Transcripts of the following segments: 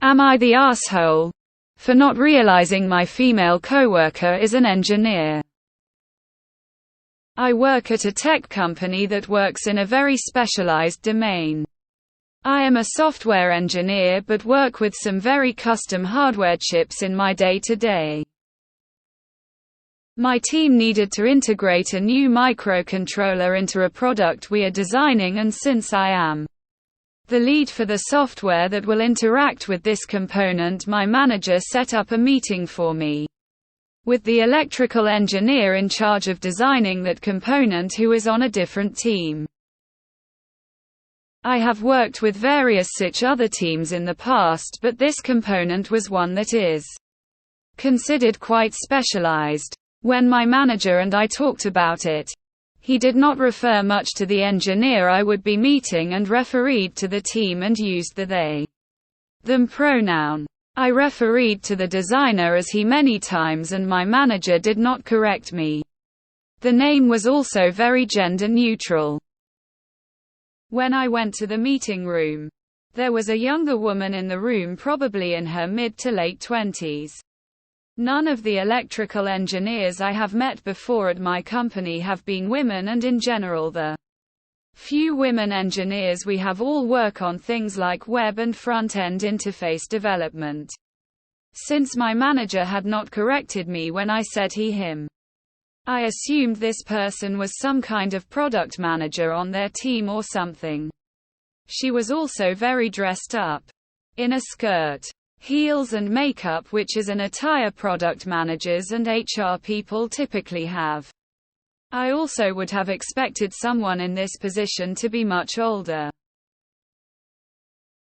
Am I the asshole for not realizing my female coworker is an engineer? I work at a tech company that works in a very specialized domain. I am a software engineer but work with some very custom hardware chips in my day-to-day. My team needed to integrate a new microcontroller into a product we are designing, and since I am the lead for the software that will interact with this component, my manager set up a meeting for me with the electrical engineer in charge of designing that component, who is on a different team. I have worked with various such other teams in the past, but this component was one that is considered quite specialized. When my manager and I talked about it, he did not refer much to the engineer I would be meeting and refereed to the team and used the they, them pronoun. I refereed to the designer as he many times and my manager did not correct me. The name was also very gender neutral. When I went to the meeting room, there was a younger woman in the room, probably in her mid to late 20s. None of the electrical engineers I have met before at my company have been women, and in general the few women engineers we have all work on things like web and front-end interface development. Since my manager had not corrected me when I said he/him, I assumed this person was some kind of product manager on their team or something. She was also very dressed up, in a skirt, heels and makeup, which is an attire product managers and HR people typically have. I also would have expected someone in this position to be much older.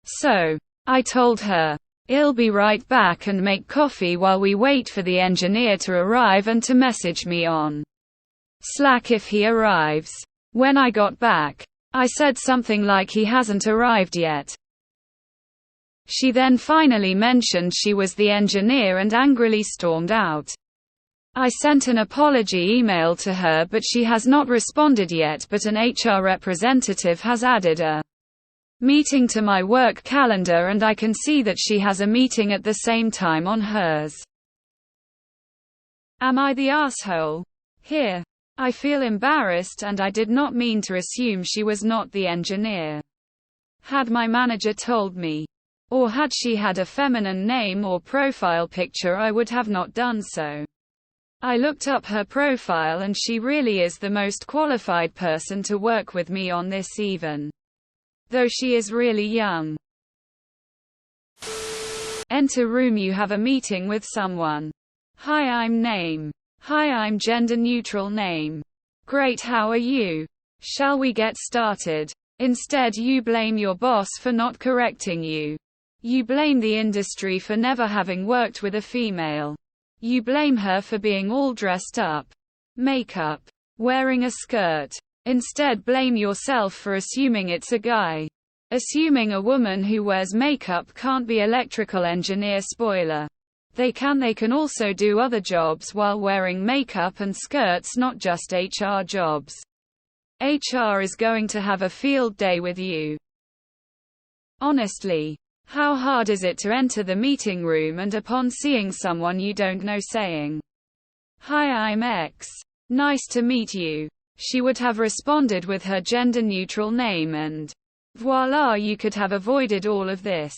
So, I told her, "I'll be right back and make coffee while we wait for the engineer to arrive, and to message me on Slack if he arrives." When I got back, I said something like he hasn't arrived yet. She then finally mentioned she was the engineer and angrily stormed out. I sent an apology email to her, but she has not responded yet, but an HR representative has added a meeting to my work calendar and I can see that she has a meeting at the same time on hers. Am I the asshole here? I feel embarrassed and I did not mean to assume she was not the engineer. Had my manager told me, or had she had a feminine name or profile picture, I would have not done so. I looked up her profile and she really is the most qualified person to work with me on this, even though she is really young. Enter room. You have a meeting with someone. Hi, I'm name. Hi, I'm gender neutral name. Great, how are you? Shall we get started? Instead, you blame your boss for not correcting you. You blame the industry for never having worked with a female. You blame her for being all dressed up, makeup, wearing a skirt. Instead, blame yourself for assuming it's a guy. Assuming a woman who wears makeup can't be electrical engineer. Spoiler. They can also do other jobs while wearing makeup and skirts, not just HR jobs. HR is going to have a field day with you. Honestly, how hard is it to enter the meeting room and upon seeing someone you don't know saying, "Hi, I'm X. Nice to meet you." She would have responded with her gender-neutral name and voila, you could have avoided all of this.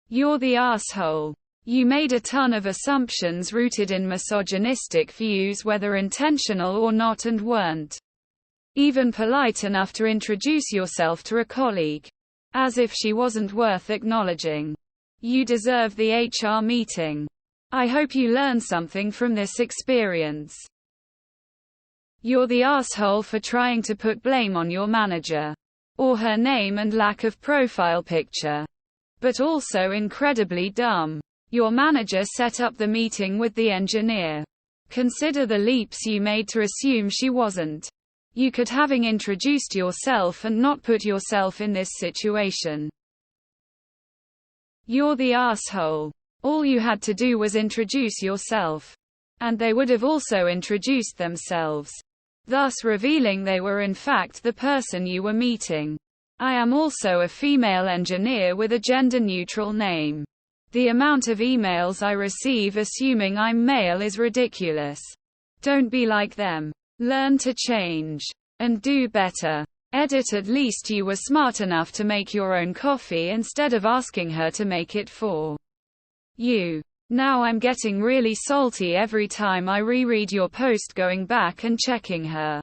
You're the asshole. You made a ton of assumptions rooted in misogynistic views, whether intentional or not, and weren't even polite enough to introduce yourself to a colleague. As if she wasn't worth acknowledging. You deserve the HR meeting. I hope you learn something from this experience. You're the asshole for trying to put blame on your manager, or her name and lack of profile picture. But also incredibly dumb. Your manager set up the meeting with the engineer. Consider the leaps you made to assume she wasn't. You could having introduced yourself and not put yourself in this situation. You're the asshole. All you had to do was introduce yourself. And they would have also introduced themselves, thus revealing they were in fact the person you were meeting. I am also a female engineer with a gender-neutral name. The amount of emails I receive assuming I'm male is ridiculous. Don't be like them. Learn to change. And do better. Edit. At least you were smart enough to make your own coffee instead of asking her to make it for you. Now I'm getting really salty every time I reread your post, going back and checking her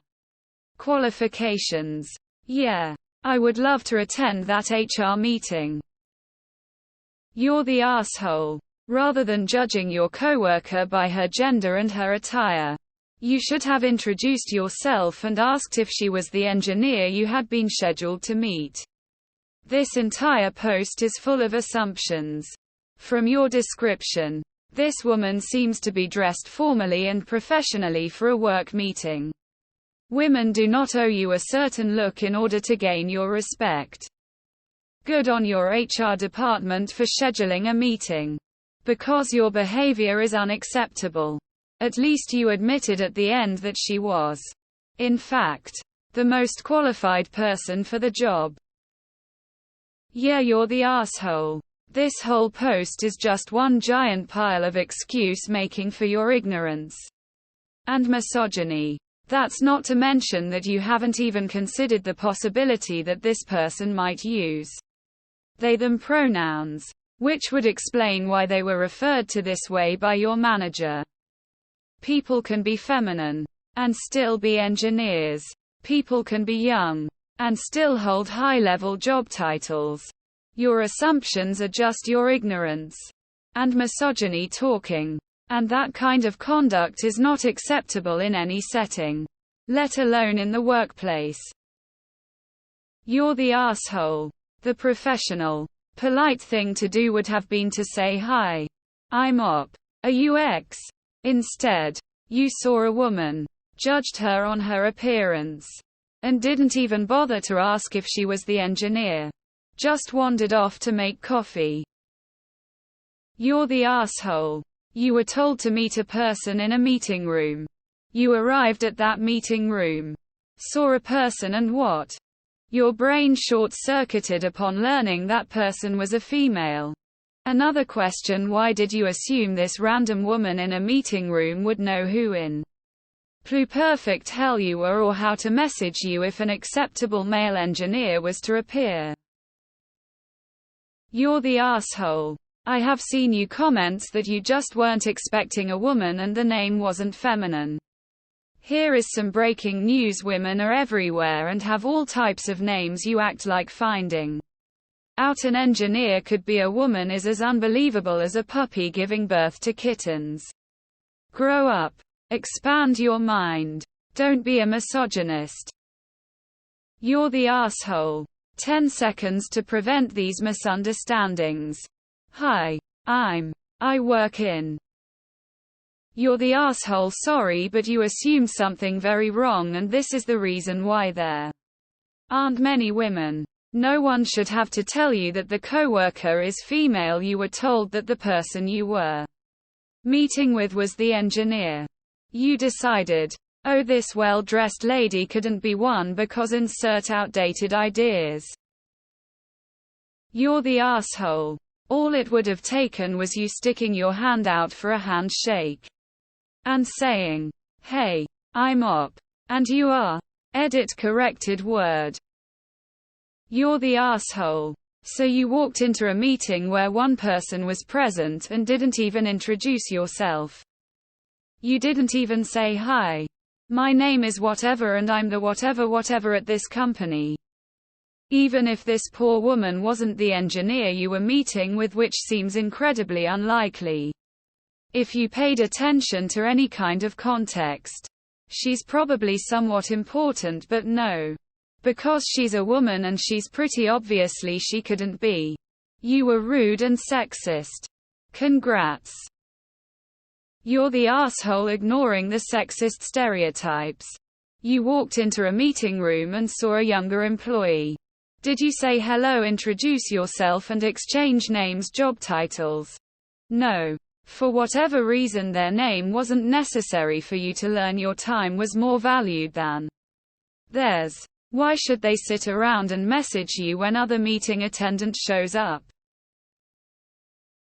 qualifications. Yeah. I would love to attend that HR meeting. You're the asshole. Rather than judging your coworker by her gender and her attire, you should have introduced yourself and asked if she was the engineer you had been scheduled to meet. This entire post is full of assumptions. From your description, this woman seems to be dressed formally and professionally for a work meeting. Women do not owe you a certain look in order to gain your respect. Good on your HR department for scheduling a meeting. Because your behavior is unacceptable. At least you admitted at the end that she was, in fact, the most qualified person for the job. Yeah, you're the asshole. This whole post is just one giant pile of excuse making for your ignorance and misogyny. That's not to mention that you haven't even considered the possibility that this person might use they/them pronouns, which would explain why they were referred to this way by your manager. People can be feminine and still be engineers. People can be young and still hold high-level job titles. Your assumptions are just your ignorance and misogyny talking. And that kind of conduct is not acceptable in any setting, let alone in the workplace. You're the asshole. The professional, polite thing to do would have been to say, "Hi, I'm Op. Are you X?" Instead, you saw a woman, judged her on her appearance, and didn't even bother to ask if she was the engineer. Just wandered off to make coffee. You're the asshole. You were told to meet a person in a meeting room. You arrived at that meeting room, saw a person, and what? Your brain short-circuited upon learning that person was a female. Another question: why did you assume this random woman in a meeting room would know who in pluperfect hell you were or how to message you if an acceptable male engineer was to appear? You're the asshole. I have seen you comments that you just weren't expecting a woman and the name wasn't feminine. Here is some breaking news: women are everywhere and have all types of names. You act like finding out an engineer could be a woman is as unbelievable as a puppy giving birth to kittens. Grow up. Expand your mind. Don't be a misogynist. You're the asshole. 10 seconds to prevent these misunderstandings. Hi. I work in. You're the asshole. Sorry, but you assumed something very wrong, and this is the reason why there aren't many women. No one should have to tell you that the coworker is female. You were told that the person you were meeting with was the engineer. You decided, oh, this well-dressed lady couldn't be one because insert outdated ideas. You're the asshole. All it would have taken was you sticking your hand out for a handshake and saying, "Hey, I'm Op. And you are." Edit corrected word. You're the asshole. So you walked into a meeting where one person was present and didn't even introduce yourself. You didn't even say, "Hi, my name is whatever and I'm the whatever at this company." Even if this poor woman wasn't the engineer you were meeting with, which seems incredibly unlikely. If you paid attention to any kind of context, she's probably somewhat important, but no. Because she's a woman and she's pretty obviously she couldn't be. You were rude and sexist. Congrats. You're the asshole ignoring the sexist stereotypes. You walked into a meeting room and saw a younger employee. Did you say hello, introduce yourself, and exchange names, job titles? No. For whatever reason, their name wasn't necessary for you to learn. Your time was more valued than theirs. Why should they sit around and message you when other meeting attendant shows up?